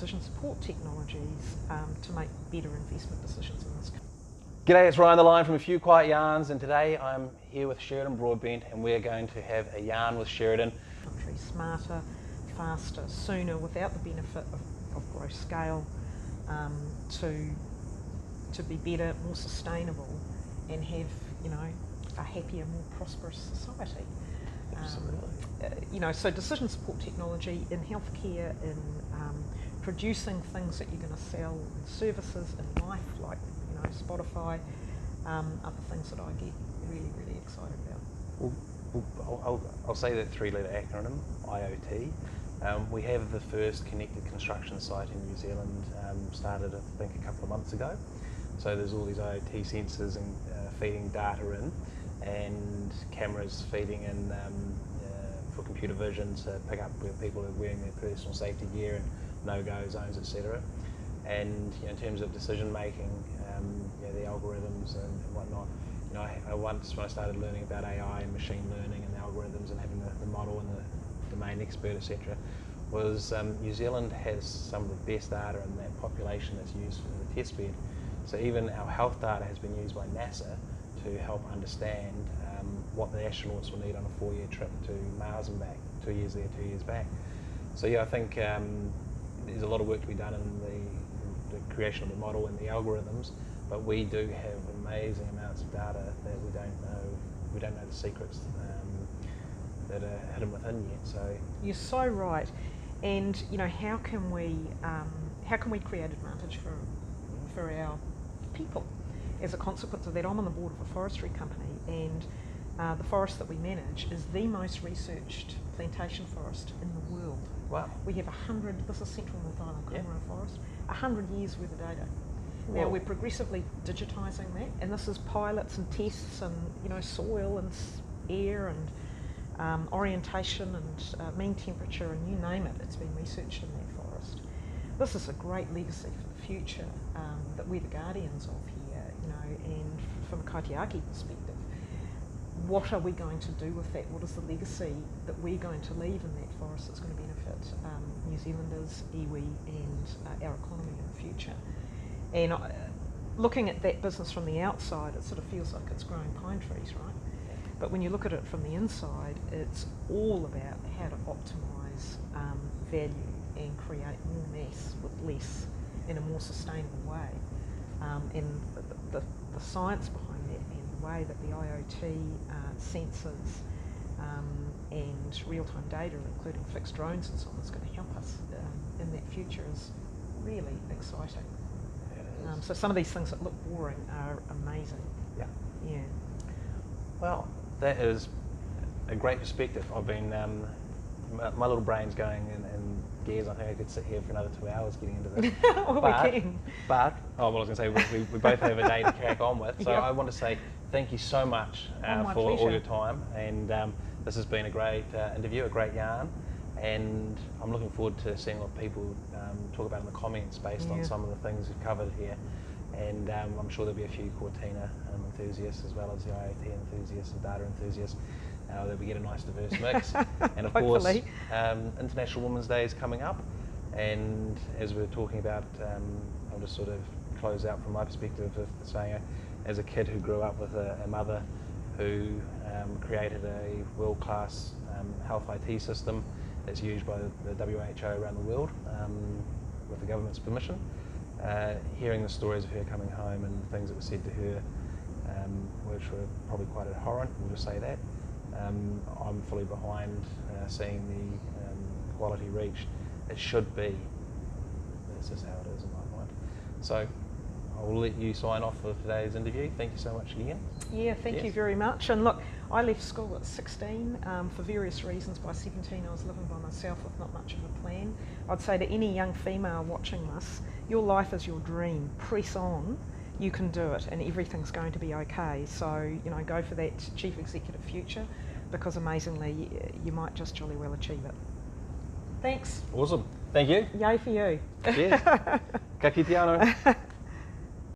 decision support technologies to make better investment decisions in this country. G'day, it's Ryan the Lion from A Few Quiet Yarns, and today I'm here with Sheridan Broadbent, and we're going to have a yarn with Sheridan. Smarter, faster, sooner, without the benefit of gross scale, to be better, more sustainable, and have, you know, a happier, more prosperous society. Absolutely. So decision support technology in healthcare, in producing things that you're going to sell, in services, in life, like Spotify, are the things that I get really, really excited about. I'll say that three-letter acronym, IoT. We have the first connected construction site in New Zealand, started I think a couple of months ago. So there's all these IoT sensors and feeding data in, and cameras feeding in for computer vision to pick up where people are wearing their personal safety gear and no-go zones, etc. And in terms of decision making, the algorithms and whatnot. I once, when I started learning about AI and machine learning and the algorithms and having the model and the domain expert, etc., was New Zealand has some of the best data in that population that's used for the test bed. So even our health data has been used by NASA to help understand what the astronauts will need on a 4-year trip to Mars and back, 2 years there, 2 years back. So yeah, I think there's a lot of work to be done in the creation of the model and the algorithms, but we do have amazing amounts of data that we don't know. We don't know the secrets that are hidden within yet. So you're so right. And how can we create advantage for our people? As a consequence of that, I'm on the board of a forestry company, and the forest that we manage is the most researched plantation forest in the world. Wow. We have 100, this is Central North Island Coomera Forest, 100 years worth of data. Whoa. Now we're progressively digitising that, and this is pilots and tests and soil and air and orientation and mean temperature and you name it, it's been researched in that forest. This is a great legacy for the future that we're the guardians of here, and from a kaitiaki perspective. What are we going to do with that? What is the legacy that we're going to leave in that forest that's going to benefit New Zealanders, iwi, and our economy in the future? And looking at that business from the outside, it sort of feels like it's growing pine trees, right? But when you look at it from the inside, it's all about how to optimise value and create more mass with less in a more sustainable way. And the science behind that and the way that the IoT sensors and real-time data, including fixed drones and so on, is going to help us in that future is really exciting. So some of these things that look boring are amazing. Yeah. Yeah. Well, that is a great perspective. I've been, my little brain's going in gears. I think I could sit here for another 2 hours getting into this. Well, we can. But I was going to say, we both have a day to crack on with. So Yep. I want to say thank you so much My for pleasure. all your time. And this has been a great interview, a great yarn. And I'm looking forward to seeing what people talk about in the comments based on some of the things we've covered here. And I'm sure there'll be a few Cortina enthusiasts as well as the IoT enthusiasts and data enthusiasts, that we get a nice diverse mix. And of course, International Women's Day is coming up. And as we're talking about, I'll just sort of close out from my perspective of saying, as a kid who grew up with a mother who created a world-class health IT system that's used by the WHO around the world with the government's permission. Hearing the stories of her coming home and things that were said to her, which were probably quite abhorrent, we'll just say that. I'm fully behind seeing the quality reached. It should be. This is how it is in my mind. So I'll let you sign off for today's interview. Thank you so much again. Yeah, thank you very much. And look, I left school at 16 for various reasons. By 17 I was living by myself with not much of a plan. I'd say to any young female watching this, your life is your dream. Press on, you can do it, and everything's going to be okay. So, go for that chief executive future, because amazingly, you might just jolly well achieve it. Thanks. Awesome. Thank you. Yay for you. Cheers. Ka kite anō.